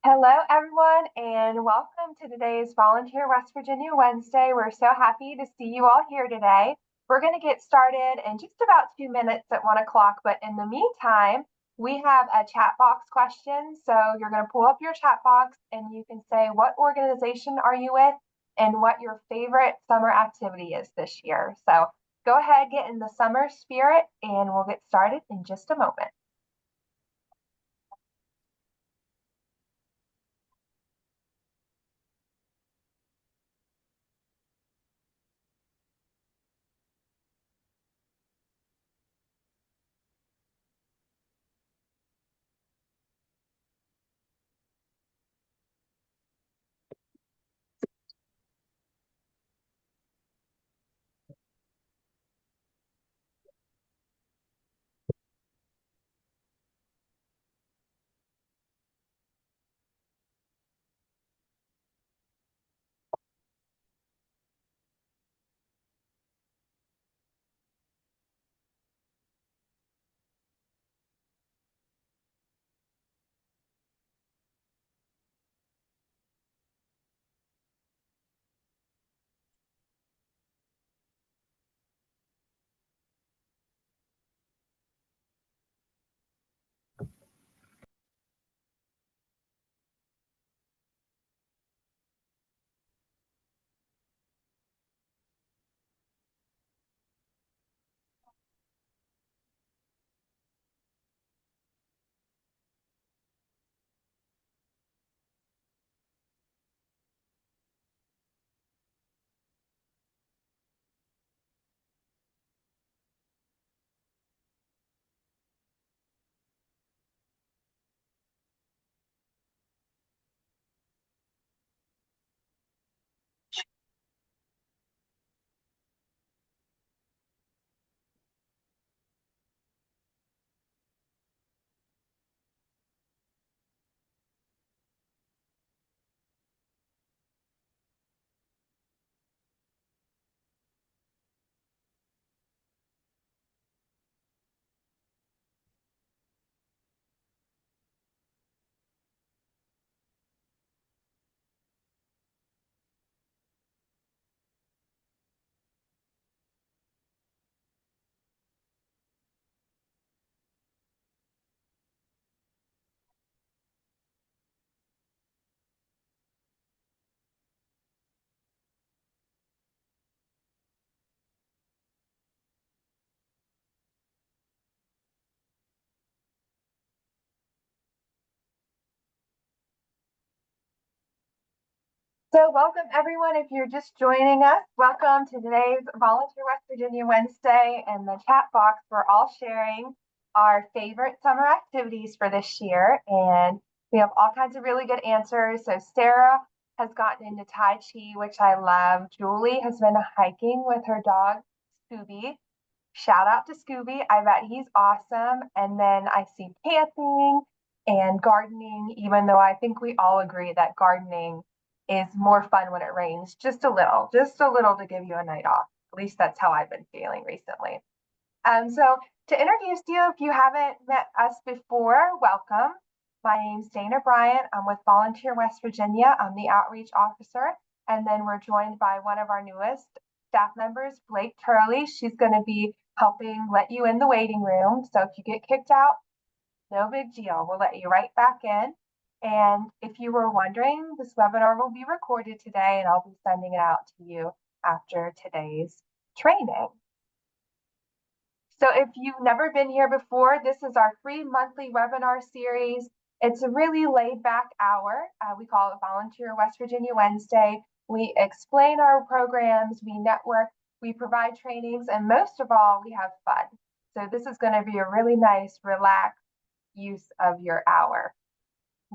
Hello, everyone, and welcome to today's Volunteer West Virginia Wednesday. We're so happy to see you all here today. We're going to get started in just about 2 minutes at 1 o'clock, but in the meantime, we have a chat box question. So you're going to pull up your chat box and you can say what organization are you with and what your favorite summer activity is this year. So go ahead, get in the summer spirit, and we'll get started in just a moment. So welcome everyone. If you're just joining us, welcome to today's Volunteer West Virginia Wednesday. In the chat box, we're all sharing our favorite summer activities for this year. And we have all kinds of really good answers. So Sarah has gotten into Tai Chi, which I love. Julie has been hiking with her dog, Scooby. Shout out to Scooby. I bet he's awesome. And then I see camping and gardening, even though I think we all agree that gardening is more fun when it rains, just a little to give you a night off. At least that's how I've been feeling recently. So to introduce you, if you haven't met us before, welcome. My name's Dana Bryant. I'm with Volunteer West Virginia. I'm the outreach officer. And then we're joined by one of our newest staff members, Blake Turley. She's going to be helping let you in the waiting room. So if you get kicked out, no big deal. We'll let you right back in. And if you were wondering, this webinar will be recorded today and I'll be sending it out to you after today's training. So if you've never been here before, this is our free monthly webinar series. It's a really laid back hour. We call it Volunteer West Virginia Wednesday. We explain our programs, we network, we provide trainings, and most of all, we have fun. So this is going to be a really nice, relaxed use of your hour.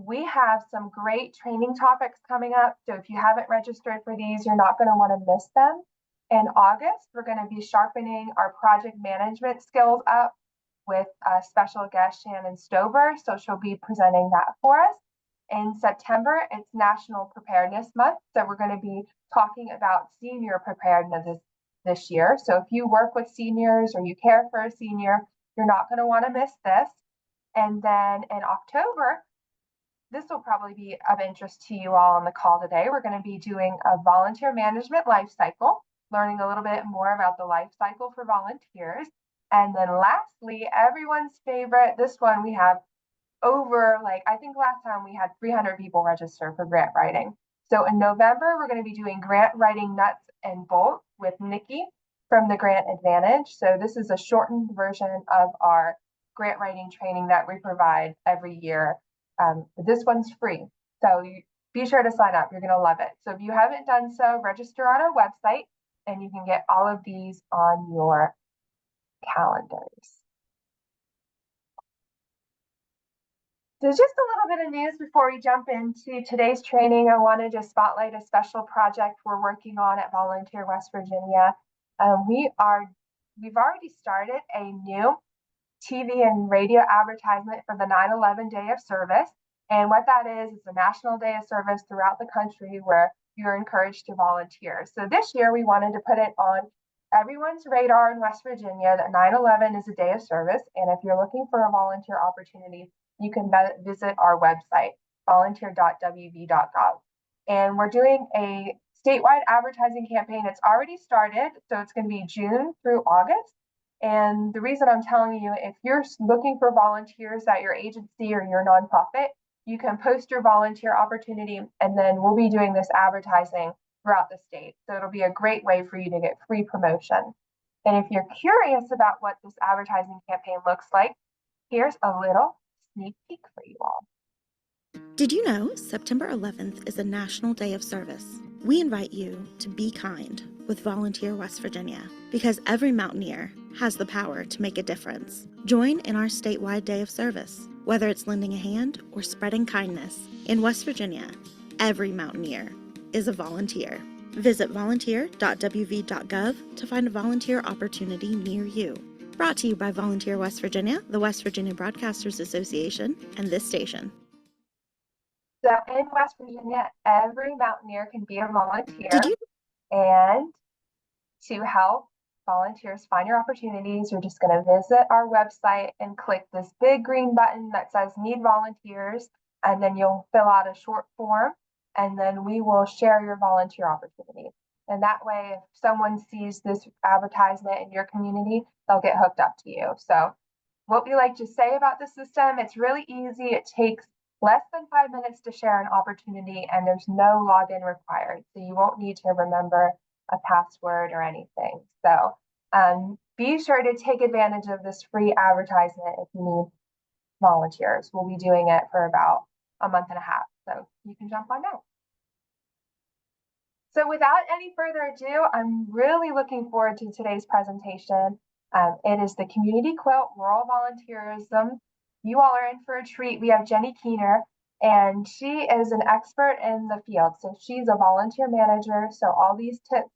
We have some great training topics coming up. So if you haven't registered for these, you're not going to want to miss them. In August, we're going to be sharpening our project management skills up with a special guest, Shannon Stover. So she'll be presenting that for us. In September, it's National Preparedness Month. So we're going to be talking about senior preparedness this year. So if you work with seniors or you care for a senior, you're not going to want to miss this. And then in October, this will probably be of interest to you all on the call today. We're going to be doing a volunteer management life cycle, learning a little bit more about the life cycle for volunteers. And then lastly, everyone's favorite, this one we have over, like, I think last time we had 300 people register for grant writing. So in November, we're going to be doing grant writing nuts and bolts with Nikki from the Grant Advantage. So this is a shortened version of our grant writing training that we provide every year. This one's free, so be sure to sign up. You're going to love it. So if you haven't done so, register on our website and you can get all of these on your calendars. So just a little bit of news before we jump into today's training. I wanted to spotlight a special project we're working on at Volunteer West Virginia. We've already started a new TV and radio advertisement for the 9/11 Day of Service. And what that is a national day of service throughout the country where you're encouraged to volunteer. So this year we wanted to put it on everyone's radar in West Virginia that 9/11 is a day of service. And if you're looking for a volunteer opportunity, you can visit our website, volunteer.wv.gov. And we're doing a statewide advertising campaign. It's already started, so it's going to be June through August. And the reason I'm telling you, if you're looking for volunteers at your agency or your nonprofit, you can post your volunteer opportunity, and then we'll be doing this advertising throughout the state. So it'll be a great way for you to get free promotion. And if you're curious about what this advertising campaign looks like, here's a little sneak peek for you all. Did you know September 11th is a National Day of Service? We invite you to be kind with Volunteer West Virginia, because every mountaineer has the power to make a difference. Join in our statewide Day of Service, whether it's lending a hand or spreading kindness. In West Virginia, every mountaineer is a volunteer. Visit volunteer.wv.gov to find a volunteer opportunity near you. Brought to you by Volunteer West Virginia, the West Virginia Broadcasters Association, and this station. So in West Virginia, every mountaineer can be a volunteer. And to help volunteers find your opportunities, you're just going to visit our website and click this big green button that says Need Volunteers, and then you'll fill out a short form, and then we will share your volunteer opportunity. And that way, if someone sees this advertisement in your community, they'll get hooked up to you. So what we like to say about the system, it's really easy. It takes less than 5 minutes to share an opportunity, and there's no login required. So you won't need to remember a password or anything. So be sure to take advantage of this free advertisement if you need volunteers. We'll be doing it for about a month and a half, so you can jump on now. So without any further ado, I'm really looking forward to today's presentation. It is the Community Quilt Rural Volunteerism. You all are in for a treat. We have Jenny Keener, and she is an expert in the field. So she's a volunteer manager. So all these tips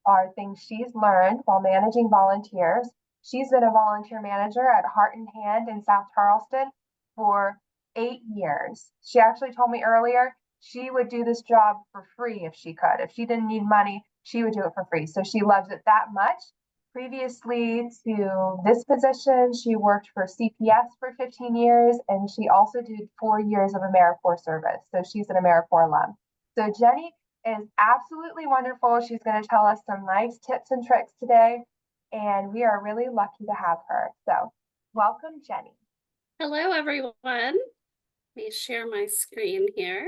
are things she's learned while managing volunteers. She's been a volunteer manager at Heart and Hand in South Charleston for 8 years. She actually told me earlier she would do this job for free if she could. If she didn't need money, she would do it for free. So she loves it that much. Previously to this position, she worked for CPS for 15 years, and she also did 4 years of AmeriCorps service. So she's an AmeriCorps alum. So Jenny is absolutely wonderful. She's going to tell us some nice tips and tricks today, and we are really lucky to have her. So welcome, Jenny. Hello, everyone. Let me share my screen here.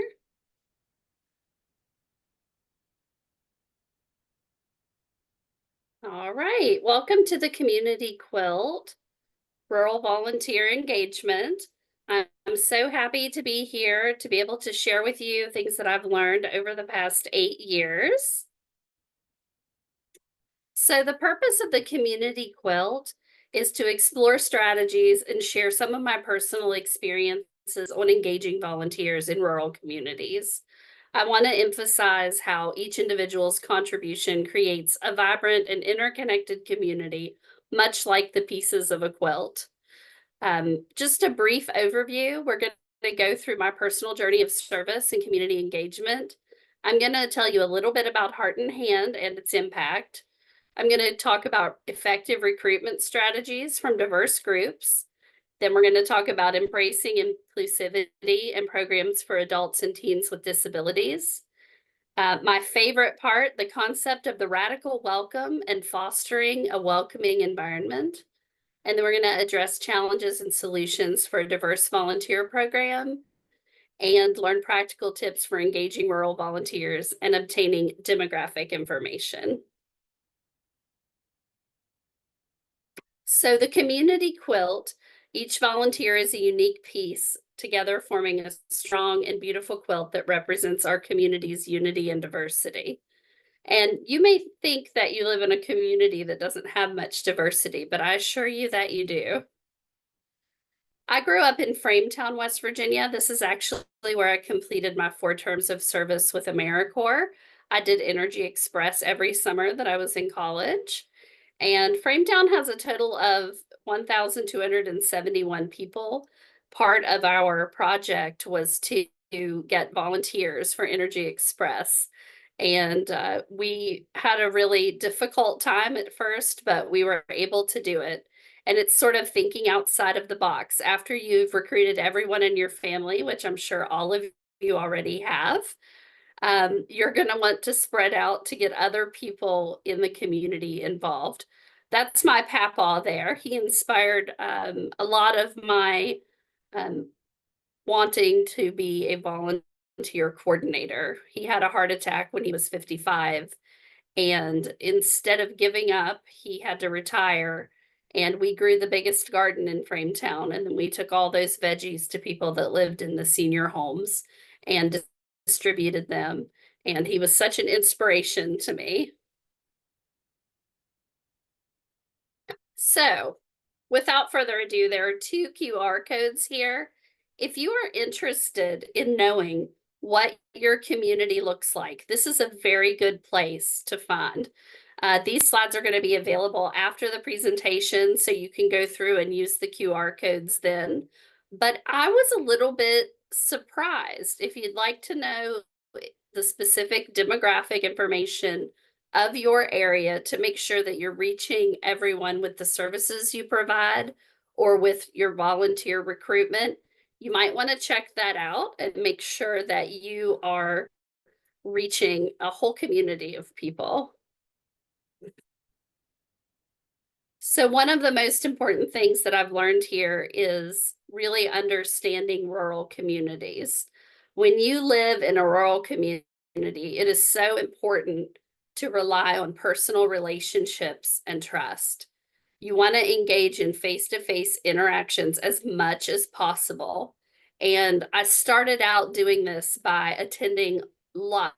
All right, welcome to the Community Quilt Rural Volunteer Engagement. I'm so happy to be here to be able to share with you things that I've learned over the past 8 years. So the purpose of the Community Quilt is to explore strategies and share some of my personal experiences on engaging volunteers in rural communities. I want to emphasize how each individual's contribution creates a vibrant and interconnected community, much like the pieces of a quilt. Just a brief overview, we're going to go through my personal journey of service and community engagement. I'm going to tell you a little bit about Heart and Hand and its impact. I'm going to talk about effective recruitment strategies from diverse groups. Then we're going to talk about embracing inclusivity and programs for adults and teens with disabilities. My favorite part, the concept of the radical welcome and fostering a welcoming environment. And then we're going to address challenges and solutions for a diverse volunteer program and learn practical tips for engaging rural volunteers and obtaining demographic information. So the community quilt, each volunteer is a unique piece, together forming a strong and beautiful quilt that represents our community's unity and diversity. And you may think that you live in a community that doesn't have much diversity, but I assure you that you do. I grew up in Frametown, West Virginia. This is actually where I completed my 4 terms of service with AmeriCorps. I did Energy Express every summer that I was in college. And Frametown has a total of 1,271 people. Part of our project was to get volunteers for Energy Express. And we had a really difficult time at first, but we were able to do it. And it's sort of thinking outside of the box. After you've recruited everyone in your family, which I'm sure all of you already have, you're going to want to spread out to get other people in the community involved. That's my papa there. He inspired a lot of my wanting to be a volunteer coordinator. He had a heart attack when he was 55. And instead of giving up, he had to retire. And we grew the biggest garden in Frametown. And then we took all those veggies to people that lived in the senior homes and distributed them. And he was such an inspiration to me. So, without further ado, there are 2 QR codes here. If you are interested in knowing what your community looks like, this is a very good place to find. These slides are going to be available after the presentation, so you can go through and use the QR codes then. But I was a little bit surprised. If you'd like to know the specific demographic information of your area to make sure that you're reaching everyone with the services you provide or with your volunteer recruitment, you might want to check that out and make sure that you are reaching a whole community of people. So one of the most important things that I've learned here is really understanding rural communities. When you live in a rural community, it is so important to rely on personal relationships and trust. You want to engage in face-to-face interactions as much as possible. And I started out doing this by attending lots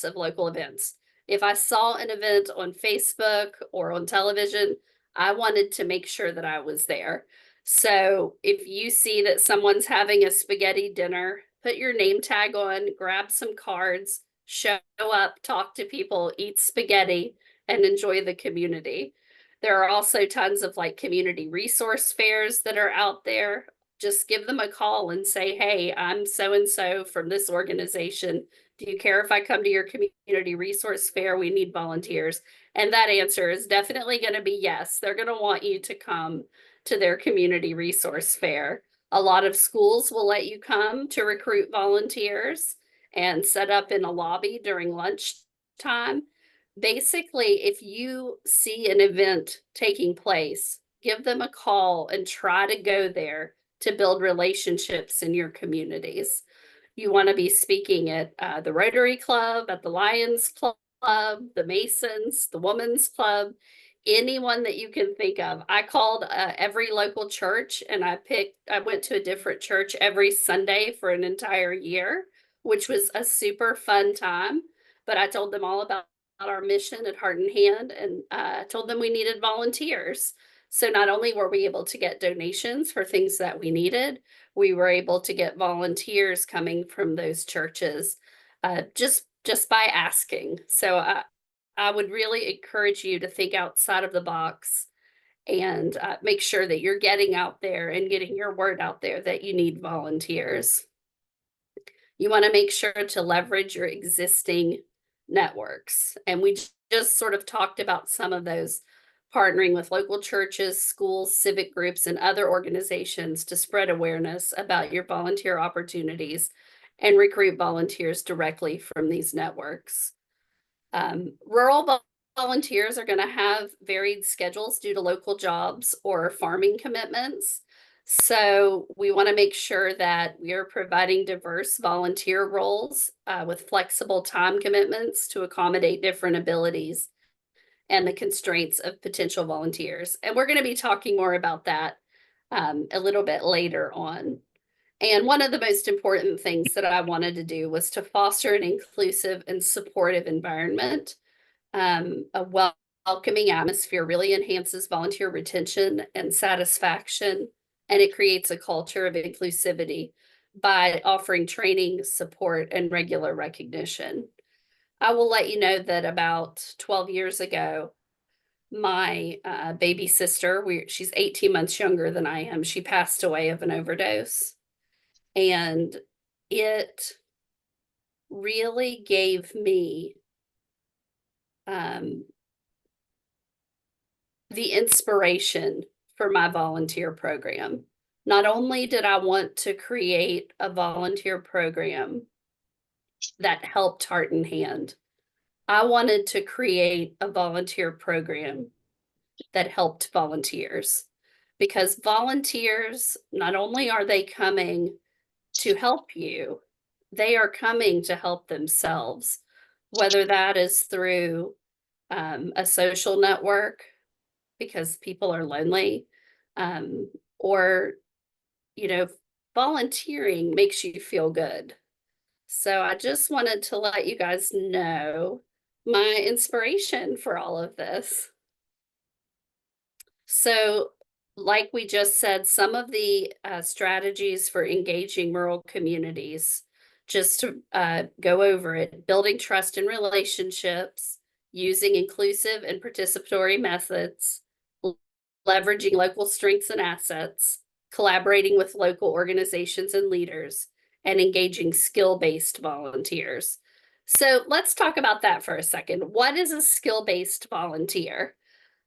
of local events. If I saw an event on Facebook or on television, I wanted to make sure that I was there. So if you see that someone's having a spaghetti dinner, put your name tag on, grab some cards, show up, talk to people, eat spaghetti, and enjoy the community. There are also tons of like community resource fairs that are out there. Just give them a call and say, hey, I'm so-and-so from this organization. Do you care if I come to your community resource fair? We need volunteers. And that answer is definitely going to be yes. They're going to want you to come to their community resource fair. A lot of schools will let you come to recruit volunteers and set up in a lobby during lunchtime. Basically, if you see an event taking place, give them a call and try to go there to build relationships in your communities. You want to be speaking at the Rotary Club, at the Lions Club, the Masons, the Women's Club, anyone that you can think of. I called every local church and I went to a different church every Sunday for an entire year, which was a super fun time. But I told them all about our mission at Heart and Hand and told them we needed volunteers. So not only were we able to get donations for things that we needed, we were able to get volunteers coming from those churches just by asking. So I would really encourage you to think outside of the box and make sure that you're getting out there and getting your word out there that you need volunteers. You want to make sure to leverage your existing networks. And we just sort of talked about some of those, partnering with local churches, schools, civic groups, and other organizations to spread awareness about your volunteer opportunities and recruit volunteers directly from these networks. Rural volunteers are going to have varied schedules due to local jobs or farming commitments. So we want to make sure that we are providing diverse volunteer roles with flexible time commitments to accommodate different abilities and the constraints of potential volunteers. And we're going to be talking more about that a little bit later on. And one of the most important things that I wanted to do was to foster an inclusive and supportive environment. A welcoming atmosphere really enhances volunteer retention and satisfaction, and it creates a culture of inclusivity by offering training, support, and regular recognition. I will let you know that about 12 years ago, my baby sister, she's 18 months younger than I am, she passed away of an overdose. And it really gave me the inspiration for my volunteer program. Not only did I want to create a volunteer program that helped Heart in Hand, I wanted to create a volunteer program that helped volunteers, because volunteers, not only are they coming to help you, they are coming to help themselves, whether that is through a social network because people are lonely, or, you know, volunteering makes you feel good. So I just wanted to let you guys know my inspiration for all of this. So, like we just said, some of the strategies for engaging rural communities, just to go over it, building trust and relationships, using inclusive and participatory methods, leveraging local strengths and assets, collaborating with local organizations and leaders, and engaging skill-based volunteers. So let's talk about that for a second. What is a skill-based volunteer?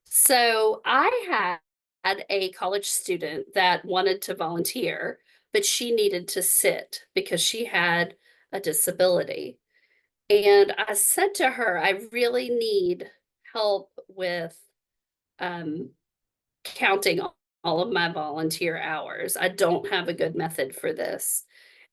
So I had a college student that wanted to volunteer, but she needed to sit because she had a disability. And I said to her, I really need help with um, counting all of my volunteer hours. I don't have a good method for this.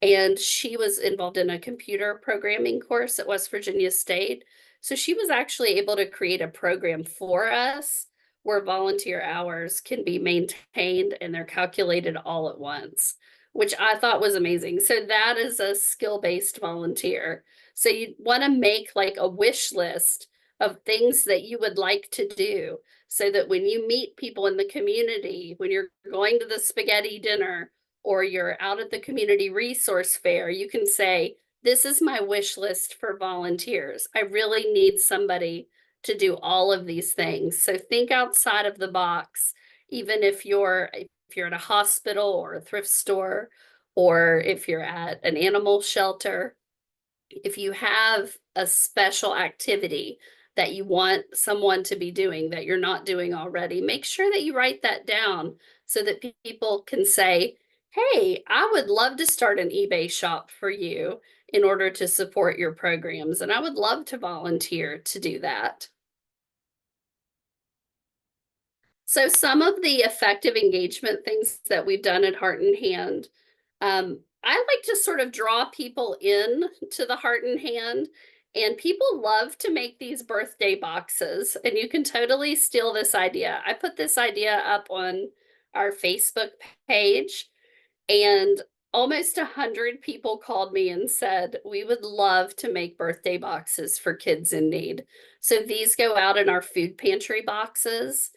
And she was involved in a computer programming course at West Virginia State. So she was actually able to create a program for us where volunteer hours can be maintained and they're calculated all at once, which I thought was amazing. So that is a skill-based volunteer. So you want to make like a wish list of things that you would like to do, so that when you meet people in the community, when you're going to the spaghetti dinner or you're out at the community resource fair, you can say, this is my wish list for volunteers. I really need somebody to do all of these things. So think outside of the box, even if you're at a hospital or a thrift store, or if you're at an animal shelter. If you have a special activity that you want someone to be doing that you're not doing already, make sure that you write that down so that people can say, hey, I would love to start an eBay shop for you in order to support your programs, and I would love to volunteer to do that. So some of the effective engagement things that we've done at Heart in Hand, I like to sort of draw people in to the Heart in Hand, and people love to make these birthday boxes, and you can totally steal this idea. I put this idea up on our Facebook page, and almost 100 people called me and said, we would love to make birthday boxes for kids in need. So these go out in our food pantry boxes.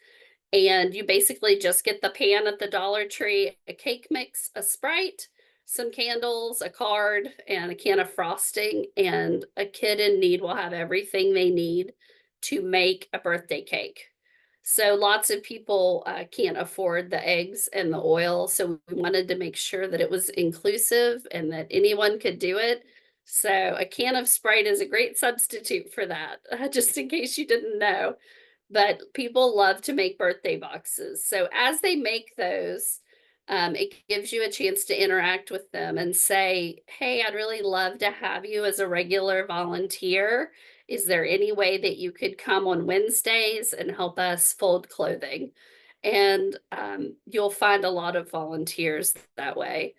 And you basically just get the pan at the Dollar Tree, a cake mix, a Sprite, some candles, a card, and a can of frosting. And a kid in need will have everything they need to make a birthday cake. So lots of people can't afford the eggs and the oil. So we wanted to make sure that it was inclusive and that anyone could do it. So a can of Sprite is a great substitute for that, just in case you didn't know. but people love to make birthday boxes. So as they make those, it gives you a chance to interact with them and say, hey, I'd really love to have you as a regular volunteer. Is there any way that you could come on Wednesdays and help us fold clothing? And you'll find a lot of volunteers that way.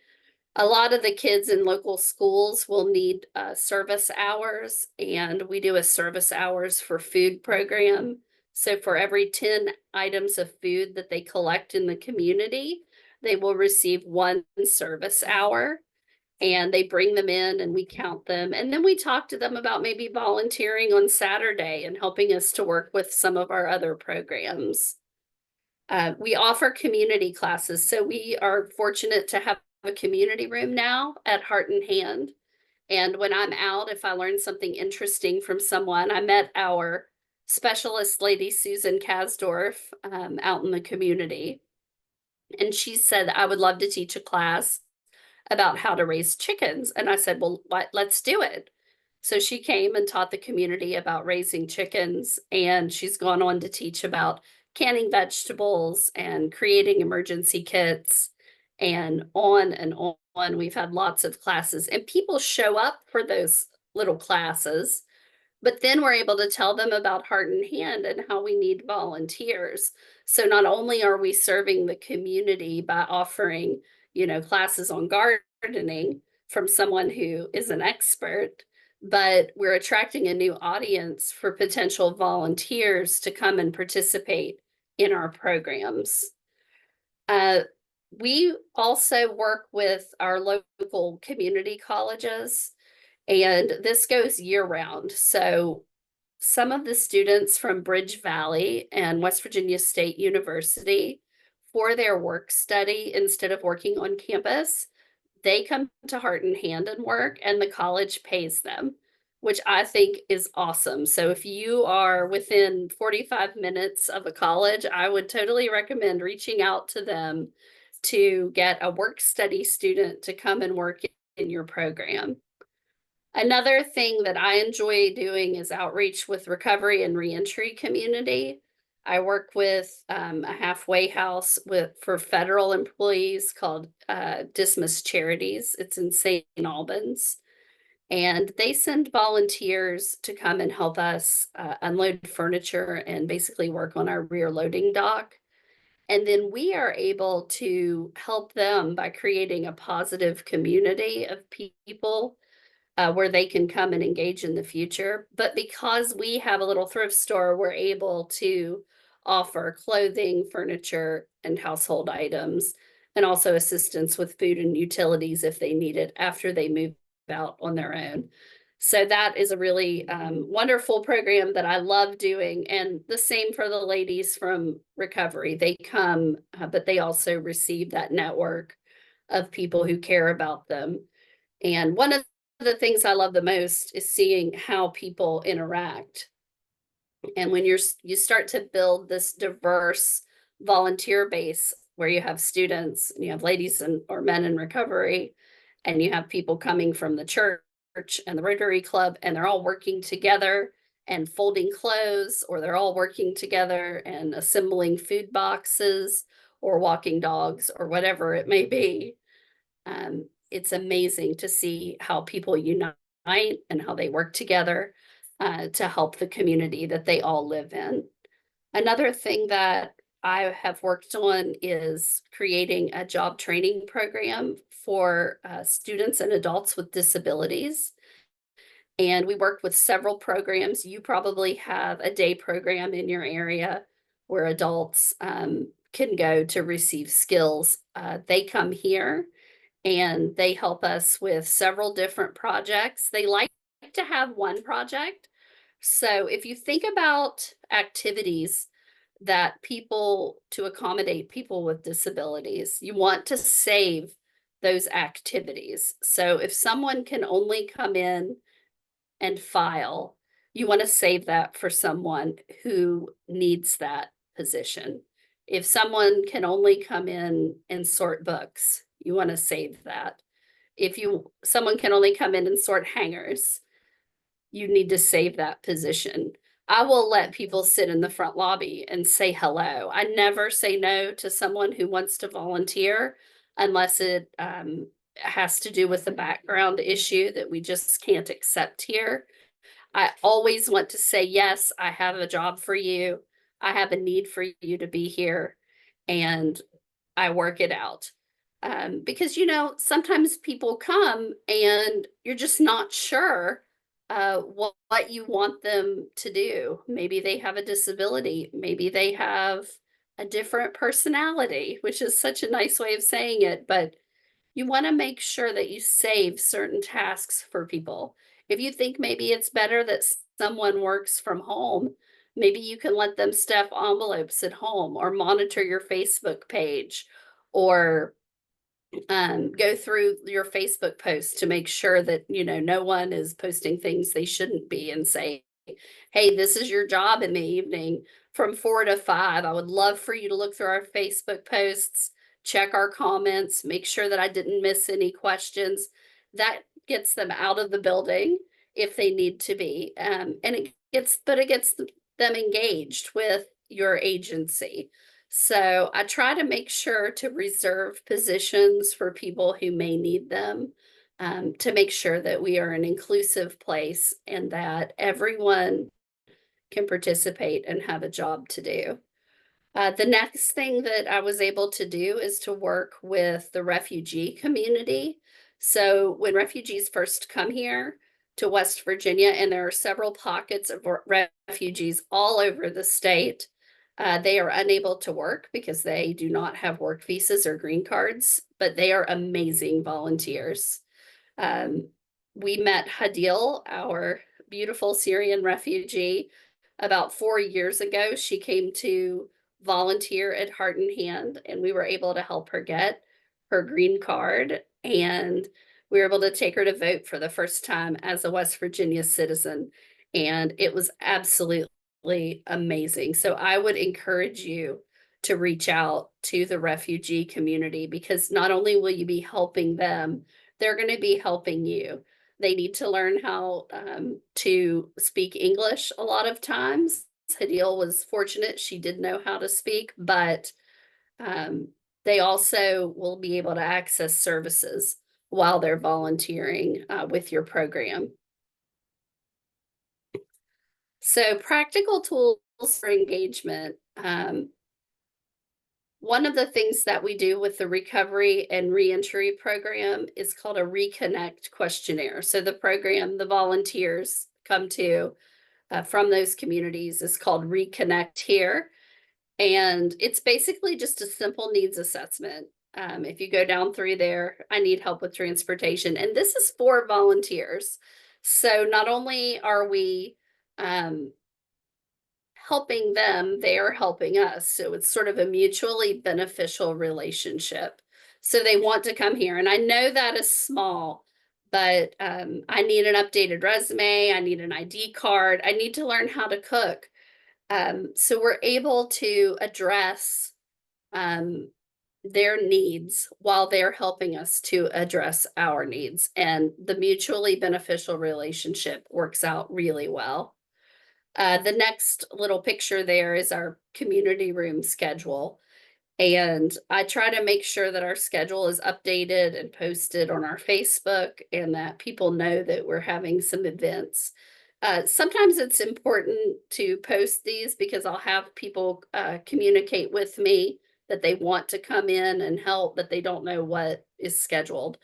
A lot of the kids in local schools will need service hours, and we do a service hours for food program. So for every 10 items of food that they collect in the community, they will receive one service hour, and they bring them in and we count them. And then we talk to them about maybe volunteering on Saturday and helping us to work with some of our other programs. We offer community classes. So we are fortunate to have a community room now at Heart and Hand. And when I'm out, if I learn something interesting from someone, I met our specialist lady, Susan Kasdorf, out in the community. And she said, I would love to teach a class about how to raise chickens. And I said, well, let's do it. So she came and taught the community about raising chickens, and she's gone on to teach about canning vegetables and creating emergency kits and on and on. We've had lots of classes, and people show up for those little classes, but then we're able to tell them about Heart and Hand and how we need volunteers. So not only are we serving the community by offering, classes on gardening from someone who is an expert, but we're attracting a new audience for potential volunteers to come and participate in our programs. We also work with our local community colleges, and this goes year round. So some of the students from Bridge Valley and West Virginia State University, for their work study, instead of working on campus, they come to Heart and Hand and work, and the college pays them, which I think is awesome. So if you are within 45 minutes of a college, I would totally recommend reaching out to them to get a work study student to come and work in your program. Another thing that I enjoy doing is outreach with recovery and reentry community. I work with a halfway house for federal employees called Dismiss Charities. It's in St. Albans. And they send volunteers to come and help us unload furniture and basically work on our rear loading dock. And then we are able to help them by creating a positive community of people where they can come and engage in the future. But because we have a little thrift store, we're able to offer clothing, furniture, and household items, and also assistance with food and utilities if they need it after they move out on their own. So that is a really wonderful program that I love doing. And the same for the ladies from recovery. They come, but they also receive that network of people who care about them. And one of the things I love the most is seeing how people interact. And when you start to build this diverse volunteer base where you have students and you have ladies or men in recovery, and you have people coming from the church and the Rotary Club, and they're all working together and folding clothes, or they're all working together and assembling food boxes or walking dogs or whatever it may be. It's amazing to see how people unite and how they work together to help the community that they all live in. Another thing that I have worked on is creating a job training program for students and adults with disabilities. And we work with several programs. You probably have a day program in your area where adults can go to receive skills. They come here and they help us with several different projects. They like to have one project. So if you think about activities that to accommodate people with disabilities, you want to save those activities. So if someone can only come in and file, you want to save that for someone who needs that position. If someone can only come in and sort books, you want to save that. If someone can only come in and sort hangers, you need to save that position. I will let people sit in the front lobby and say hello. I never say no to someone who wants to volunteer unless it has to do with the background issue that we just can't accept here. I always want to say, yes, I have a job for you. I have a need for you to be here. And I work it out. Because, sometimes people come and you're just not sure what you want them to do. Maybe they have a disability. Maybe they have a different personality, which is such a nice way of saying it. But you want to make sure that you save certain tasks for people. If you think maybe it's better that someone works from home, maybe you can let them stuff envelopes at home or monitor your Facebook page or go through your Facebook posts to make sure that, no one is posting things they shouldn't be and say, hey, this is your job in the evening from 4 to 5. I would love for you to look through our Facebook posts, check our comments, make sure that I didn't miss any questions. That gets them out of the building if they need to be. And it gets them engaged with your agency. So I try to make sure to reserve positions for people who may need them, to make sure that we are an inclusive place and that everyone can participate and have a job to do. The next thing that I was able to do is to work with the refugee community. So when refugees first come here to West Virginia, and there are several pockets of refugees all over the state, they are unable to work because they do not have work visas or green cards, but they are amazing volunteers. Um, we met Hadil, our beautiful Syrian refugee, about 4 years ago. She came to volunteer at Heart and Hand, and we were able to help her get her green card. And we were able to take her to vote for the first time as a West Virginia citizen. And it was absolutely amazing. So I would encourage you to reach out to the refugee community because not only will you be helping them, they're going to be helping you. They need to learn how to speak English a lot of times. Hadil was fortunate. She did know how to speak, but they also will be able to access services while they're volunteering with your program. So practical tools for engagement. One of the things that we do with the recovery and reentry program is called a reconnect questionnaire. So the program the volunteers come to from those communities is called Reconnect Here. And it's basically just a simple needs assessment. If you go down through there, I need help with transportation. And this is for volunteers. So not only are we helping them, they are helping us. So it's sort of a mutually beneficial relationship. So they want to come here. And I know that is small, but I need an updated resume. I need an ID card. I need to learn how to cook. So we're able to address their needs while they're helping us to address our needs. And the mutually beneficial relationship works out really well. The next little picture there is our community room schedule. And I try to make sure that our schedule is updated and posted on our Facebook and that people know that we're having some events. Sometimes it's important to post these because I'll have people communicate with me that they want to come in and help, but they don't know what is scheduled.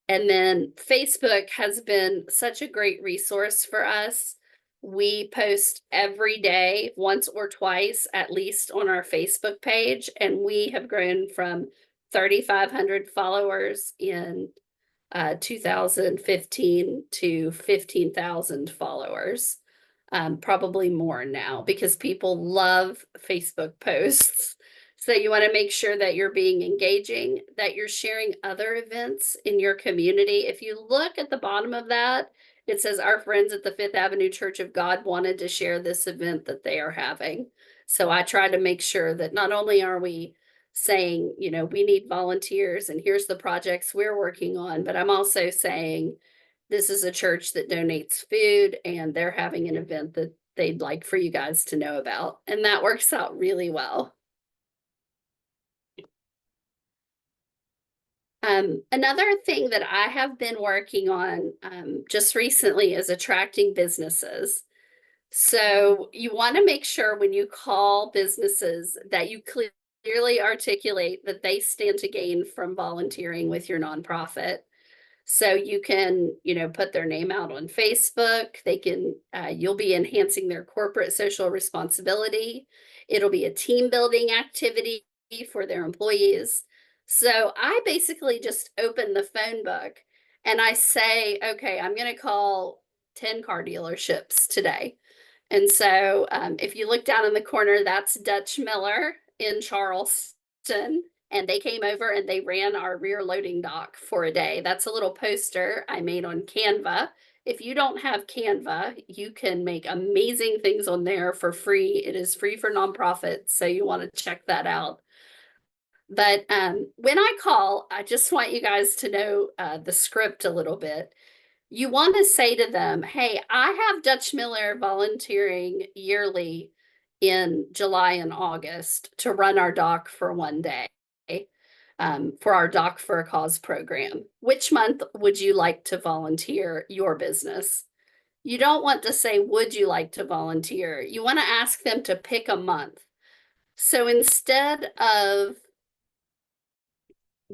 And then Facebook has been such a great resource for us. We post every day, once or twice, at least on our Facebook page, and we have grown from 3,500 followers in 2015 to 15,000 followers, probably more now because people love Facebook posts. So you want to make sure that you're being engaging, that you're sharing other events in your community. If you look at the bottom of that, it says our friends at the Fifth Avenue Church of God wanted to share this event that they are having. So I try to make sure that not only are we saying, we need volunteers and here's the projects we're working on, but I'm also saying this is a church that donates food and they're having an event that they'd like for you guys to know about. And that works out really well. Another thing that I have been working on just recently is attracting businesses. So you want to make sure when you call businesses that you clearly articulate that they stand to gain from volunteering with your nonprofit. So you can, put their name out on Facebook. They can, you'll be enhancing their corporate social responsibility. It'll be a team building activity for their employees. So I basically just open the phone book and I say, okay, I'm going to call 10 car dealerships today. And so if you look down in the corner, that's Dutch Miller in Charleston. And they came over and they ran our rear loading dock for a day. That's a little poster I made on Canva. If you don't have Canva, you can make amazing things on there for free. It is free for nonprofits, so you want to check that out. But when I call, I just want you guys to know the script a little bit. You want to say to them, hey, I have Dutch Miller volunteering yearly in July and August to run our dock for one day, for our Dock for a Cause program. Which month would you like to volunteer your business? You don't want to say, would you like to volunteer? You want to ask them to pick a month. So instead of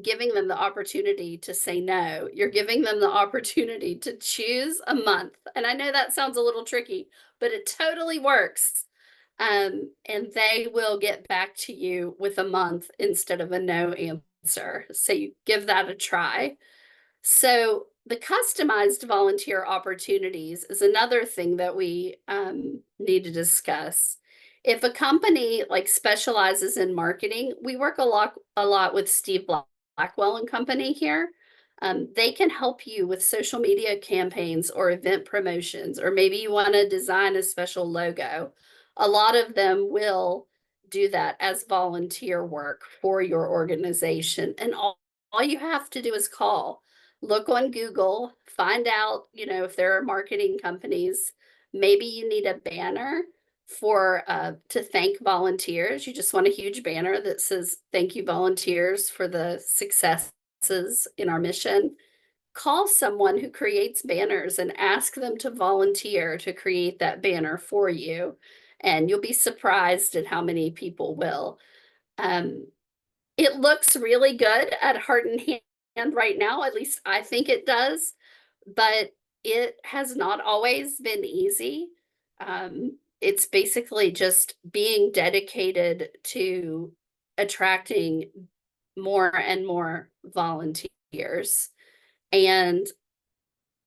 giving them the opportunity to say no, you're giving them the opportunity to choose a month. And I know that sounds a little tricky, but it totally works. And they will get back to you with a month instead of a no answer. So you give that a try. So the customized volunteer opportunities is another thing that we need to discuss. If a company like specializes in marketing, we work a lot with Steve Blackwell and Company here. They can help you with social media campaigns or event promotions, or maybe you want to design a special logo. A lot of them will do that as volunteer work for your organization. And all you have to do is call. Look on Google, find out, if there are marketing companies. Maybe you need a banner for to thank volunteers. You just want a huge banner that says thank you volunteers for the successes in our mission. Call someone who creates banners and ask them to volunteer to create that banner for you, and you'll be surprised at how many people will. It looks really good at Heart and Hand right now, at least I think it does, but it has not always been easy. It's basically just being dedicated to attracting more and more volunteers. And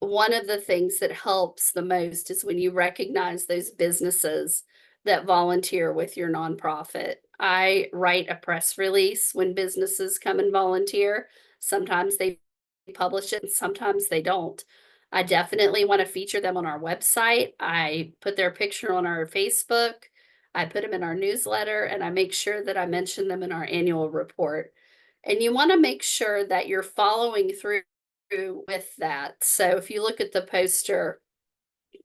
one of the things that helps the most is when you recognize those businesses that volunteer with your nonprofit. I write a press release when businesses come and volunteer. Sometimes they publish it and sometimes they don't. I definitely want to feature them on our website. I put their picture on our Facebook. I put them in our newsletter, and I make sure that I mention them in our annual report. And you want to make sure that you're following through with that. So if you look at the poster,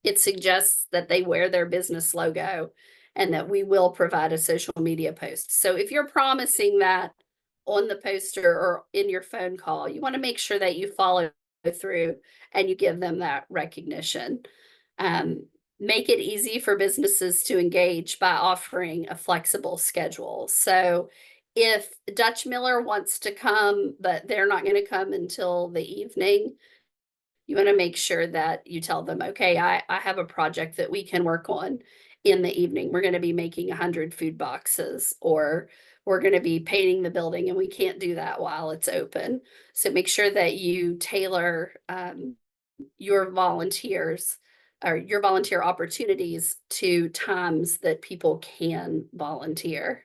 it suggests that they wear their business logo and that we will provide a social media post. So if you're promising that on the poster or in your phone call, you want to make sure that you follow through and you give them that recognition. Make it easy for businesses to engage by offering a flexible schedule. So if Dutch Miller wants to come, but they're not going to come until the evening, you want to make sure that you tell them, okay, I have a project that we can work on in the evening. We're going to be making 100 food boxes, or we're going to be painting the building, and we can't do that while it's open. So make sure that you tailor your volunteers or your volunteer opportunities to times that people can volunteer.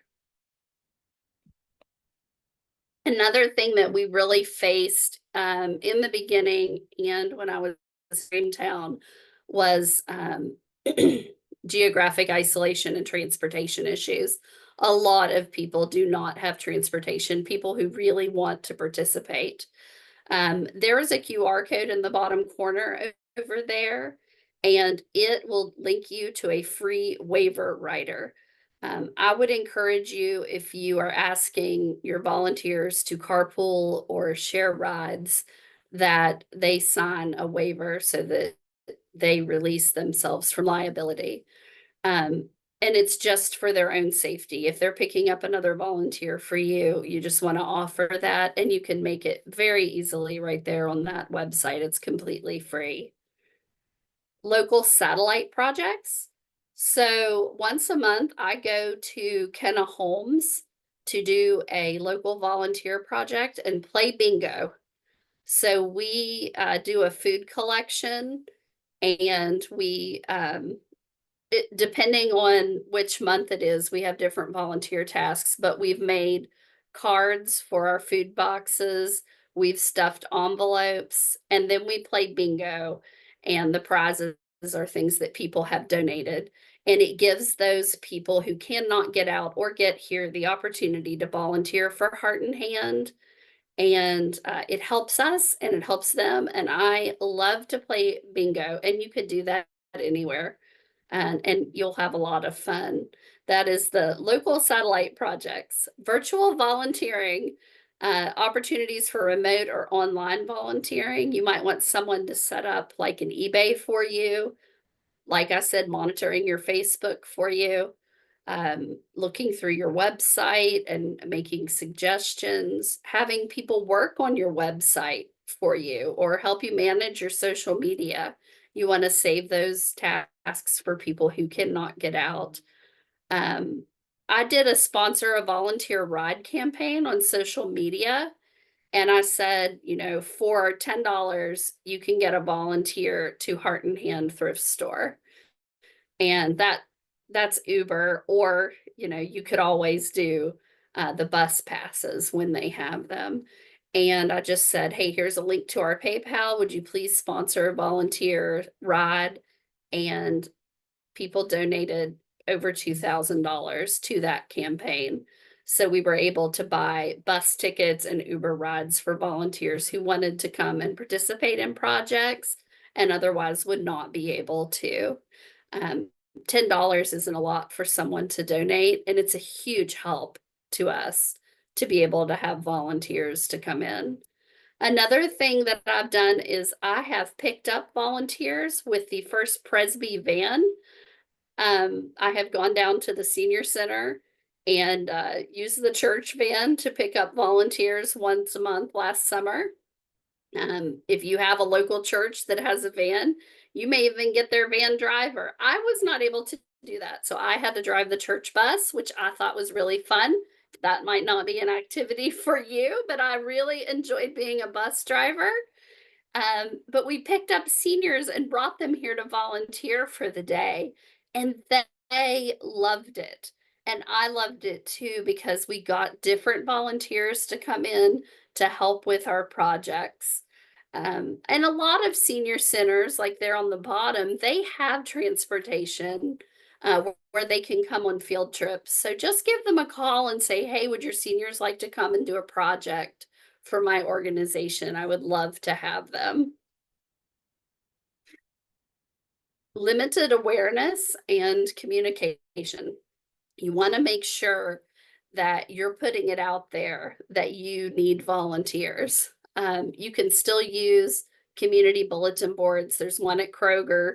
Another thing that we really faced in the beginning and when I was in town was geographic isolation and transportation issues. A lot of people do not have transportation, people who really want to participate. There is a QR code in the bottom corner over there. and it will link you to a free waiver writer. I would encourage you, if you are asking your volunteers to carpool or share rides, that they sign a waiver so that they release themselves from liability. Um, and it's just for their own safety. If they're picking up another volunteer for you, you just want to offer that, and you can make it very easily right there on that website. It's completely free. Local satellite projects. So once a month, I go to Kenna Holmes to do a local volunteer project and play bingo. So we do a food collection, and depending on which month it is, we have different volunteer tasks, but we've made cards for our food boxes. We've stuffed envelopes, and then we play bingo, and the prizes are things that people have donated. And it gives those people who cannot get out or get here the opportunity to volunteer for Heart and Hand. And it helps us and it helps them. And I love to play bingo, and you could do that anywhere, and you'll have a lot of fun. That is the local satellite projects. Virtual volunteering, opportunities for remote or online volunteering. You might want someone to set up like an eBay for you. Like I said, monitoring your Facebook for you, looking through your website and making suggestions, having people work on your website for you or help you manage your social media. You want to save those tasks for people who cannot get out. Um, I did a sponsor a volunteer ride campaign on social media. And I said, for $10, you can get a volunteer to Heart and Hand thrift store. And that's Uber, or you could always do the bus passes when they have them. And I just said, hey, here's a link to our PayPal. Would you please sponsor a volunteer ride? And people donated over $2,000 to that campaign. So we were able to buy bus tickets and Uber rides for volunteers who wanted to come and participate in projects and otherwise would not be able to. Um, $10 isn't a lot for someone to donate, and it's a huge help to us to be able to have volunteers to come in. Another thing that I've done is I have picked up volunteers with the First Presby van. I have gone down to the senior center and used the church van to pick up volunteers once a month last summer. If you have a local church that has a van, you may even get their van driver. I was not able to do that, so I had to drive the church bus, which I thought was really fun. That might not be an activity for you, but I really enjoyed being a bus driver. But we picked up seniors and brought them here to volunteer for the day, and they loved it. And I loved it too because we got different volunteers to come in to help with our projects. And a lot of senior centers, like they're on the bottom, they have transportation where they can come on field trips. So just give them a call and say, hey, would your seniors like to come and do a project for my organization? I would love to have them. Limited awareness and communication. You want to make sure that you're putting it out there that you need volunteers. You can still use community bulletin boards. There's one at Kroger.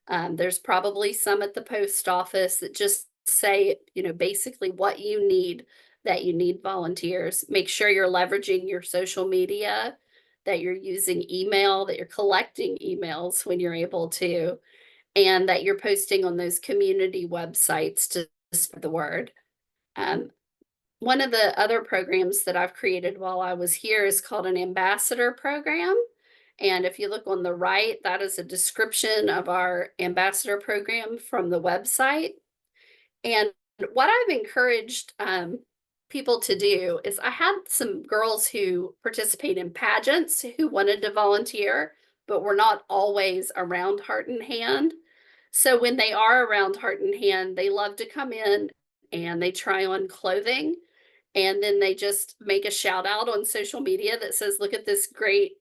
There's probably some at the post office that just say, basically what you need, that you need volunteers. Make sure you're leveraging your social media, that you're using email, that you're collecting emails when you're able to, and that you're posting on those community websites to spread the word. One of the other programs that I've created while I was here is called an ambassador program. And if you look on the right, that is a description of our ambassador program from the website. And what I've encouraged people to do is I had some girls who participate in pageants who wanted to volunteer, but were not always around Heart and Hand. So when they are around Heart and Hand, they love to come in and they try on clothing, and then they just make a shout out on social media that says, look at this great,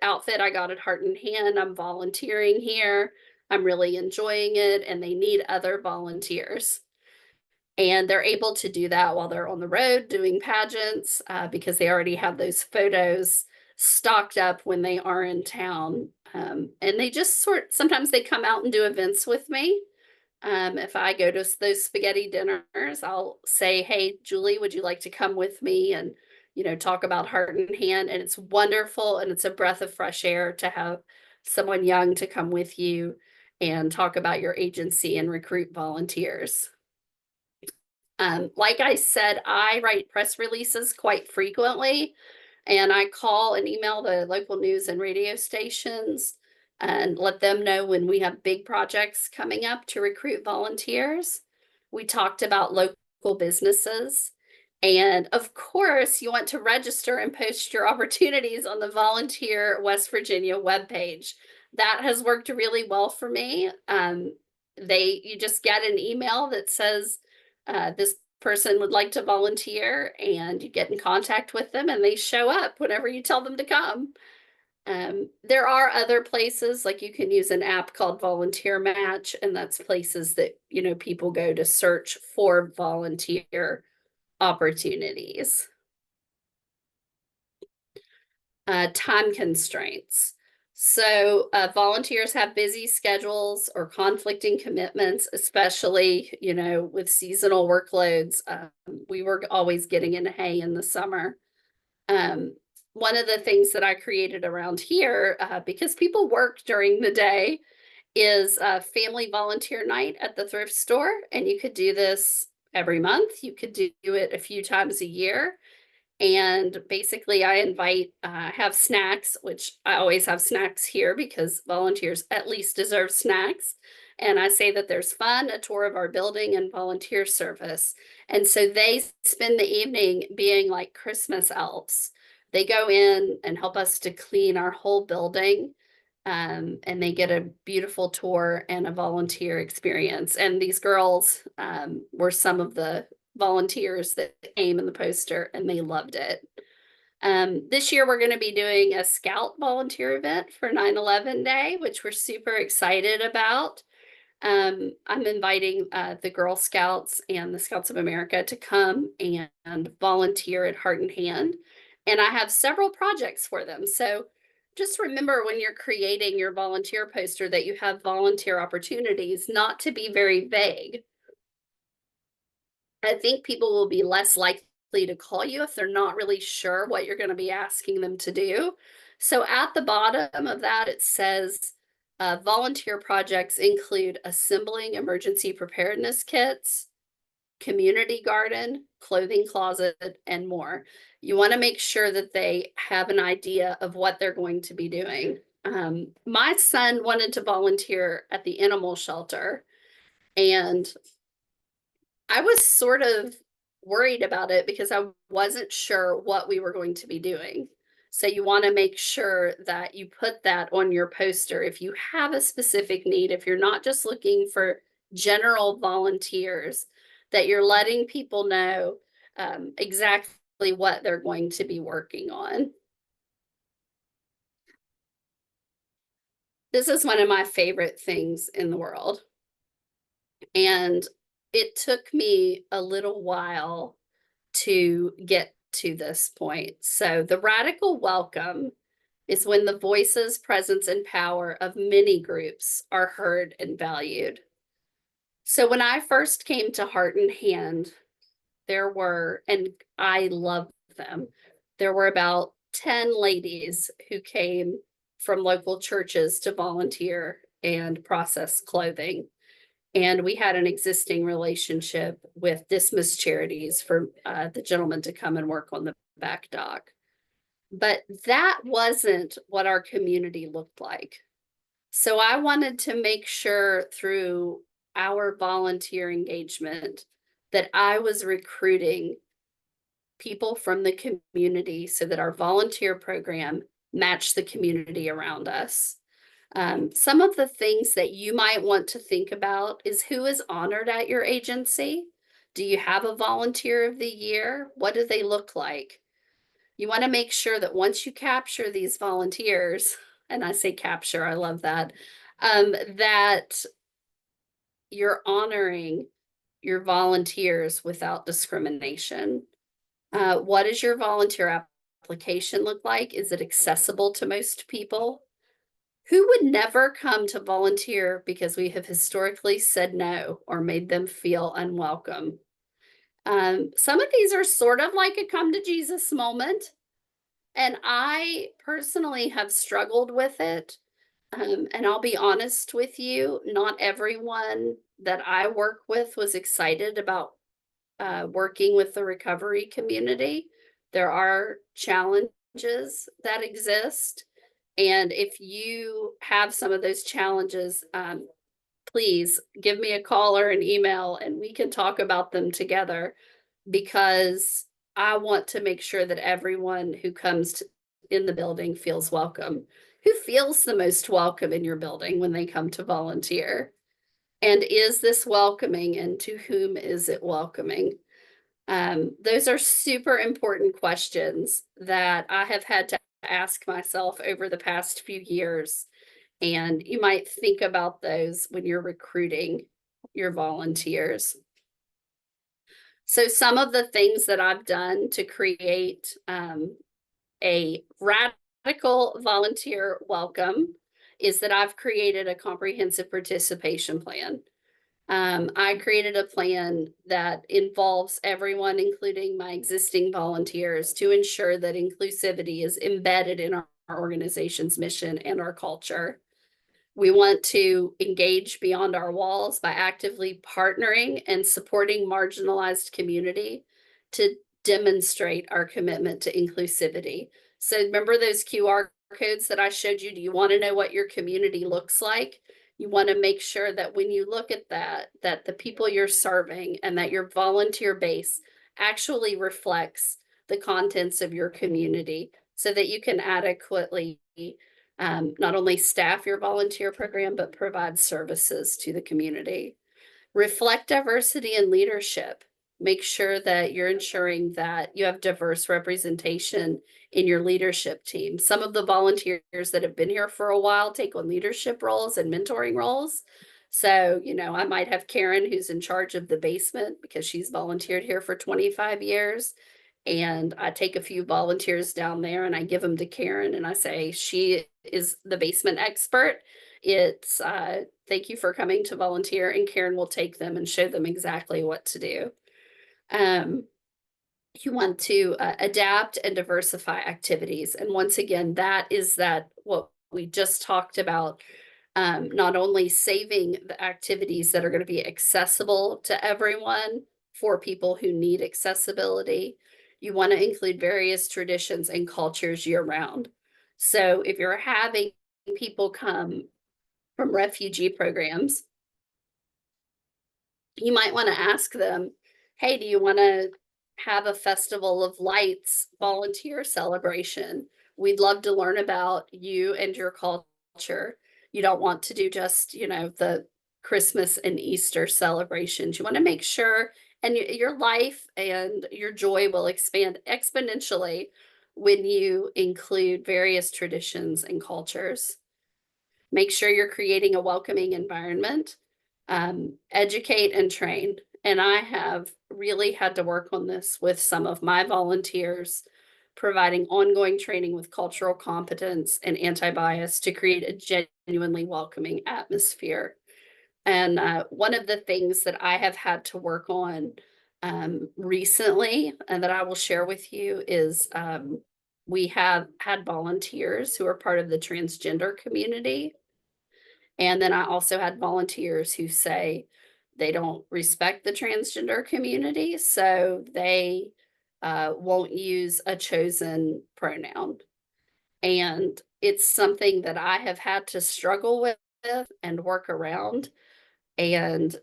outfit I got at Heart and Hand. I'm volunteering here. I'm really enjoying it, and they need other volunteers. And they're able to do that while they're on the road doing pageants because they already have those photos stocked up when they are in town. And they just sometimes they come out and do events with me. If I go to those spaghetti dinners, I'll say, "Hey, Julie, would you like to come with me and, talk about Heart and Hand?" And it's wonderful, and it's a breath of fresh air to have someone young to come with you and talk about your agency and recruit volunteers. Like I said, I write press releases quite frequently, and I call and email the local news and radio stations and let them know when we have big projects coming up to recruit volunteers. We talked about local businesses. And of course, you want to register and post your opportunities on the Volunteer West Virginia webpage. That has worked really well for me. You just get an email that says, this person would like to volunteer, and you get in contact with them and they show up whenever you tell them to come. There are other places, like you can use an app called Volunteer Match, and that's places that people go to search for volunteer opportunities. Time constraints. So volunteers have busy schedules or conflicting commitments, especially, with seasonal workloads. We were always getting in hay in the summer. One of the things that I created around here, because people work during the day, is a family volunteer night at the thrift store. And you could do this every month. You could do it a few times a year. And basically, I have snacks, which I always have snacks here because volunteers at least deserve snacks. And I say that there's fun, a tour of our building, and volunteer service. And so they spend the evening being like Christmas elves. They go in and help us to clean our whole building. And they get a beautiful tour and a volunteer experience. And these girls were some of the volunteers that came in the poster, and they loved it. This year, we're going to be doing a Scout volunteer event for 9/11 Day, which we're super excited about. I'm inviting the Girl Scouts and the Scouts of America to come and volunteer at Heart and Hand. And I have several projects for them. So just remember when you're creating your volunteer poster that you have volunteer opportunities, not to be very vague. I think people will be less likely to call you if they're not really sure what you're going to be asking them to do. So at the bottom of that, it says volunteer projects include assembling emergency preparedness kits, community garden, clothing closet, and more. You want to make sure that they have an idea of what they're going to be doing. My son wanted to volunteer at the animal shelter, and I was sort of worried about it because I wasn't sure what we were going to be doing. So you want to make sure that you put that on your poster if you have a specific need, if you're not just looking for general volunteers, that you're letting people know exactly what they're going to be working on. This is one of my favorite things in the world. And it took me a little while to get to this point. So, the radical welcome is when the voices, presence, and power of many groups are heard and valued. So, when I first came to Heart and Hand, and I love them, there were about 10 ladies who came from local churches to volunteer and process clothing. And we had an existing relationship with Dismiss Charities for the gentleman to come and work on the back dock. But that wasn't what our community looked like. So I wanted to make sure through our volunteer engagement that I was recruiting people from the community so that our volunteer program matched the community around us. Some of the things that you might want to think about is who is honored at your agency. Do you have a volunteer of the year? What do they look like? You want to make sure that once you capture these volunteers, and I say capture, I love that, that you're honoring your volunteers without discrimination. What does your volunteer application look like? Is it accessible to most people? Who would never come to volunteer because we have historically said no or made them feel unwelcome? Some of these are sort of like a come to Jesus moment. And I personally have struggled with it. And I'll be honest with you, not everyone that I work with was excited about working with the recovery community. There are challenges that exist. And if you have some of those challenges, please give me a call or an email and we can talk about them together, because I want to make sure that everyone who comes in the building feels welcome. Who feels the most welcome in your building when they come to volunteer? And is this welcoming, and to whom is it welcoming? Those are super important questions that I have had to ask myself over the past few years. And you might think about those when you're recruiting your volunteers. So some of the things that I've done to create a radical volunteer welcome is that I've created a comprehensive participation plan. I created a plan that involves everyone, including my existing volunteers, to ensure that inclusivity is embedded in our organization's mission and our culture. We want to engage beyond our walls by actively partnering and supporting marginalized community to demonstrate our commitment to inclusivity. So remember those QR codes that I showed you? Do you want to know what your community looks like? You want to make sure that when you look at that, that the people you're serving and that your volunteer base actually reflects the contents of your community so that you can adequately not only staff your volunteer program, but provide services to the community. Reflect diversity in leadership. Make sure that you're ensuring that you have diverse representation in your leadership team. Some of the volunteers that have been here for a while take on leadership roles and mentoring roles. So, I might have Karen who's in charge of the basement because she's volunteered here for 25 years. And I take a few volunteers down there and I give them to Karen and I say, she is the basement expert. It's thank you for coming to volunteer, and Karen will take them and show them exactly what to do. You want to adapt and diversify activities. And once again, that what we just talked about, not only saving the activities that are going to be accessible to everyone for people who need accessibility. You want to include various traditions and cultures year round. So if you're having people come from refugee programs, you might want to ask them, hey, do you want to have a Festival of Lights volunteer celebration? We'd love to learn about you and your culture. You don't want to do just, the Christmas and Easter celebrations. You want to make sure, and your life and your joy will expand exponentially when you include various traditions and cultures. Make sure you're creating a welcoming environment. Educate and train. And I have really had to work on this with some of my volunteers, providing ongoing training with cultural competence and anti-bias to create a genuinely welcoming atmosphere. And one of the things that I have had to work on recently and that I will share with you is we have had volunteers who are part of the transgender community. And then I also had volunteers who say they don't respect the transgender community, so they won't use a chosen pronoun. And it's something that I have had to struggle with and work around. And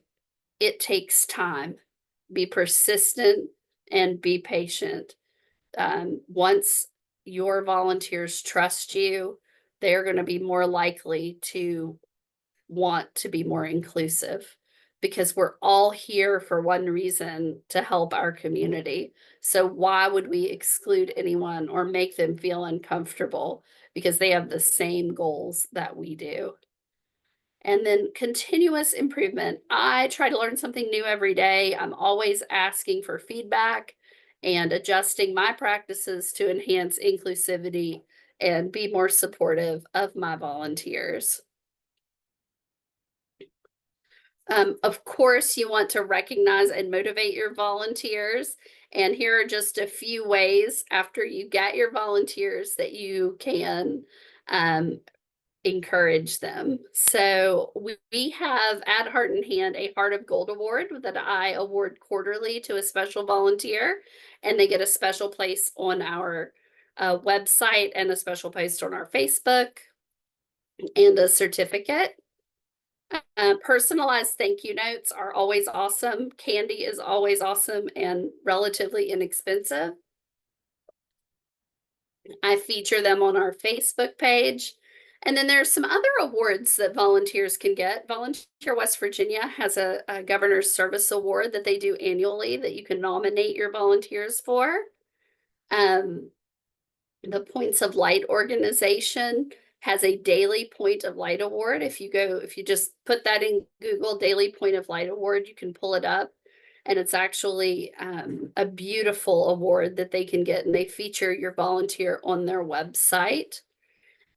it takes time. Be persistent and be patient. Once your volunteers trust you, they're going to be more likely to want to be more inclusive. because we're all here for one reason, to help our community. So why would we exclude anyone or make them feel uncomfortable because they have the same goals that we do? And then continuous improvement. I try to learn something new every day. I'm always asking for feedback and adjusting my practices to enhance inclusivity and be more supportive of my volunteers. Of course, you want to recognize and motivate your volunteers. And here are just a few ways after you get your volunteers that you can encourage them. So we have at Heart and Hand a Heart of Gold award that I award quarterly to a special volunteer, and they get a special place on our website and a special post on our Facebook and a certificate. Personalized thank you notes are always awesome. Candy is always awesome and relatively inexpensive. I feature them on our Facebook page. And then there's some other awards that volunteers can get. Volunteer West Virginia has a Governor's Service Award that they do annually that you can nominate your volunteers for. The Points of Light organization has a Daily Point of Light award. If you just put that in Google, Daily Point of Light award, you can pull it up. And it's actually a beautiful award that they can get, and they feature your volunteer on their website.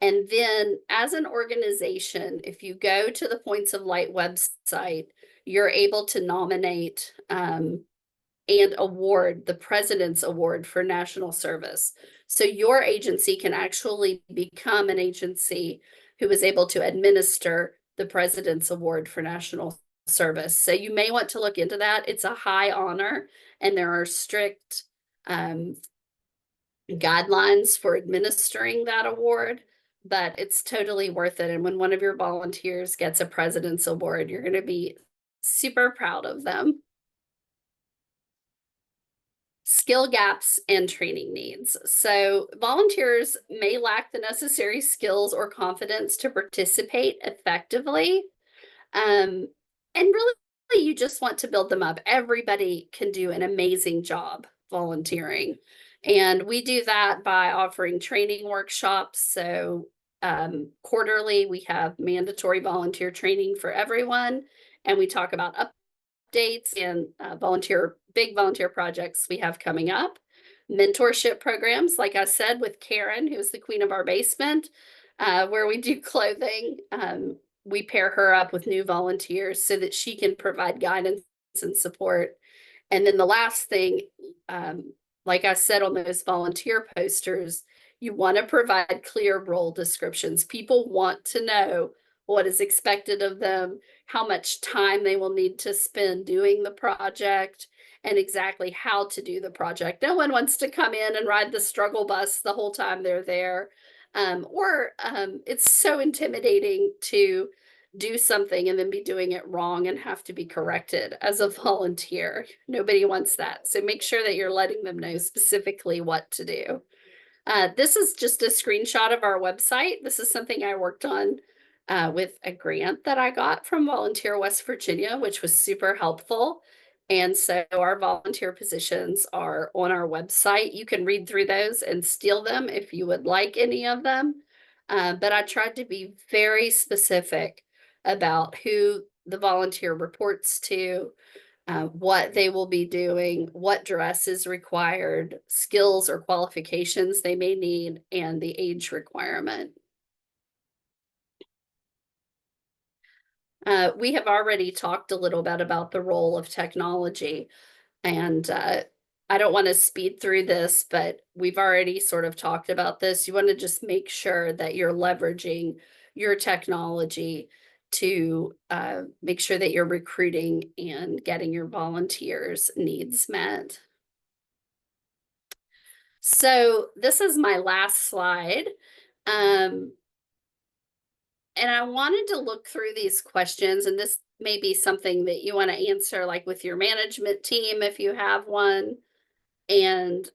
And then as an organization, if you go to the Points of Light website, you're able to nominate and award the President's Award for National Service. So your agency can actually become an agency who is able to administer the President's Award for National Service. So you may want to look into that. It's a high honor, and there are strict guidelines for administering that award, but it's totally worth it. And when one of your volunteers gets a President's Award, you're going to be super proud of them. Skill gaps and training needs. So volunteers may lack the necessary skills or confidence to participate effectively. And really, you just want to build them up. Everybody can do an amazing job volunteering. And we do that by offering training workshops. So quarterly, we have mandatory volunteer training for everyone. And we talk about updates and big volunteer projects we have coming up. Mentorship programs, like I said, with Karen, who's the queen of our basement, where we do clothing. We pair her up with new volunteers so that she can provide guidance and support. And then the last thing, like I said on those volunteer posters, you want to provide clear role descriptions. People want to know what is expected of them, how much time they will need to spend doing the project, and exactly how to do the project. No one wants to come in and ride the struggle bus the whole time they're there. It's so intimidating to do something and then be doing it wrong and have to be corrected as a volunteer. Nobody wants that. So make sure that you're letting them know specifically what to do. This is just a screenshot of our website. This is something I worked on with a grant that I got from Volunteer West Virginia, which was super helpful. And so our volunteer positions are on our website. You can read through those and steal them if you would like any of them. But I tried to be very specific about who the volunteer reports to, what they will be doing, what dress is required, skills or qualifications they may need, and the age requirement. We have already talked a little bit about the role of technology, and I don't want to speed through this, but we've already sort of talked about this. You want to just make sure that you're leveraging your technology to make sure that you're recruiting and getting your volunteers' needs met. So this is my last slide. And I wanted to look through these questions, and this may be something that you want to answer like with your management team if you have one. And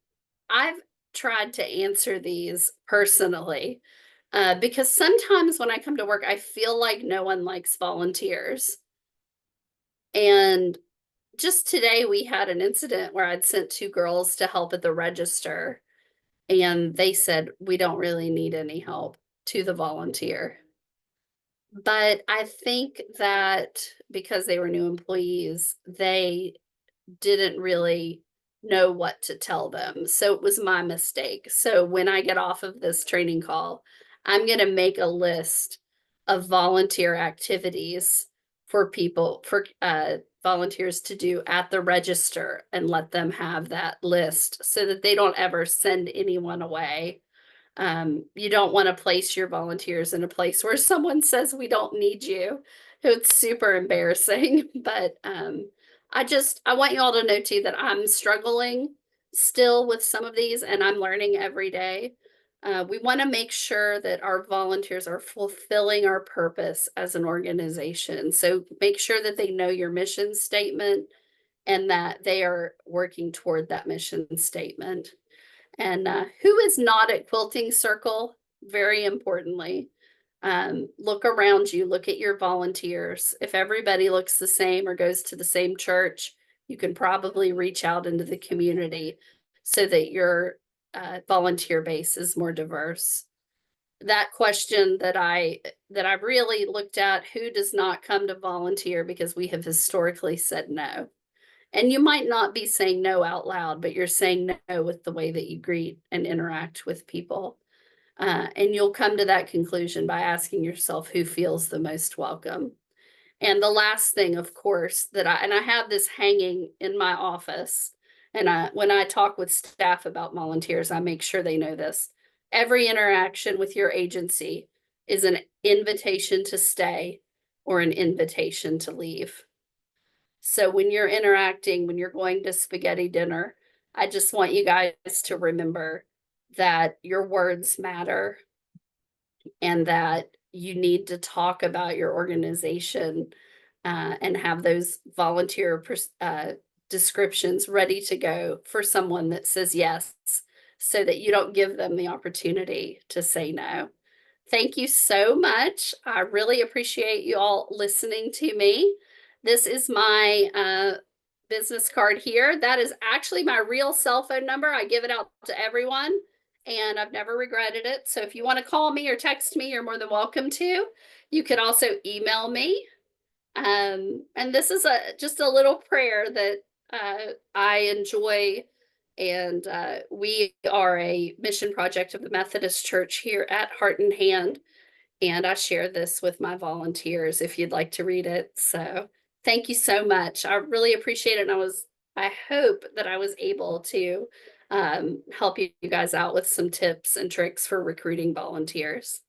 I've tried to answer these personally because sometimes when I come to work, I feel like no one likes volunteers. And just today we had an incident where I'd sent 2 girls to help at the register, and they said, "We don't really need any help," to the volunteer. But I think that because they were new employees, they didn't really know what to tell them. So it was my mistake. So when I get off of this training call, I'm going to make a list of volunteer activities for people, for volunteers to do at the register, and let them have that list so that they don't ever send anyone away. You don't want to place your volunteers in a place where someone says we don't need you. It's super embarrassing. But I want you all to know too that I'm struggling still with some of these, and I'm learning every day. We want to make sure that our volunteers are fulfilling our purpose as an organization. So make sure that they know your mission statement and that they are working toward that mission statement. And who is not at Quilting Circle? Very importantly, look around you, look at your volunteers. If everybody looks the same or goes to the same church, you can probably reach out into the community so that your volunteer base is more diverse. That question that I've really looked at, who does not come to volunteer because we have historically said no? And you might not be saying no out loud, but you're saying no with the way that you greet and interact with people. And you'll come to that conclusion by asking yourself who feels the most welcome. And the last thing, of course, that I have this hanging in my office. And when I talk with staff about volunteers, I make sure they know this. Every interaction with your agency is an invitation to stay or an invitation to leave. So when you're interacting, when you're going to spaghetti dinner, I just want you guys to remember that your words matter and that you need to talk about your organization and have those volunteer descriptions ready to go for someone that says yes, so that you don't give them the opportunity to say no. Thank you so much. I really appreciate you all listening to me. This is my business card here. That is actually my real cell phone number. I give it out to everyone, and I've never regretted it. So if you want to call me or text me, you're more than welcome to. You could also email me. And this is just a little prayer that I enjoy. And we are a mission project of the Methodist Church here at Heart and Hand. And I share this with my volunteers if you'd like to read it. So thank you so much. I really appreciate it. And I hope that I was able to help you guys out with some tips and tricks for recruiting volunteers.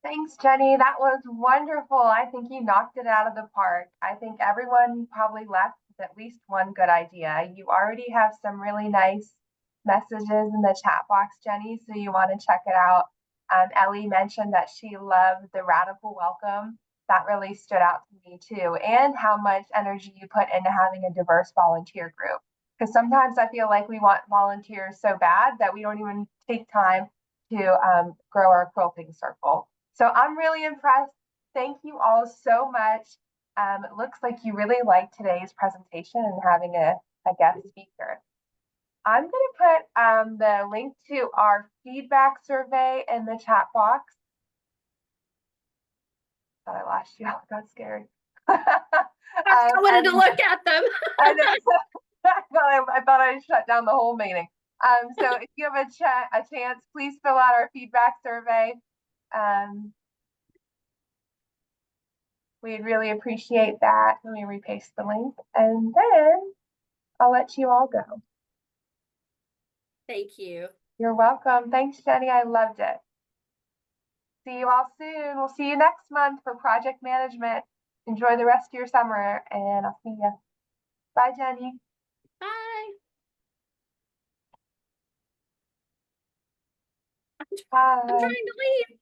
Thanks, Jenny. That was wonderful. I think you knocked it out of the park. I think everyone probably left with at least one good idea. You already have some really nice messages in the chat box, Jenny, so you want to check it out. Ellie mentioned that she loved the radical welcome. That really stood out to me too, and how much energy you put into having a diverse volunteer group. Because sometimes I feel like we want volunteers so bad that we don't even take time to grow our quilting circle. So I'm really impressed. Thank you all so much. It looks like you really liked today's presentation and having a guest speaker. I'm going to put the link to our feedback survey in the chat box. Thought I lost you. I got scared. I wanted to look at them. I know. I thought I shut down the whole meeting. So if you have a chance, please fill out our feedback survey. We'd really appreciate that. Let me repaste the link, and then I'll let you all go. Thank you. You're welcome. Thanks, Jenny. I loved it. See you all soon. We'll see you next month for project management. Enjoy the rest of your summer, and I'll see you. Bye, Jenny. Bye. Bye. I'm trying to leave.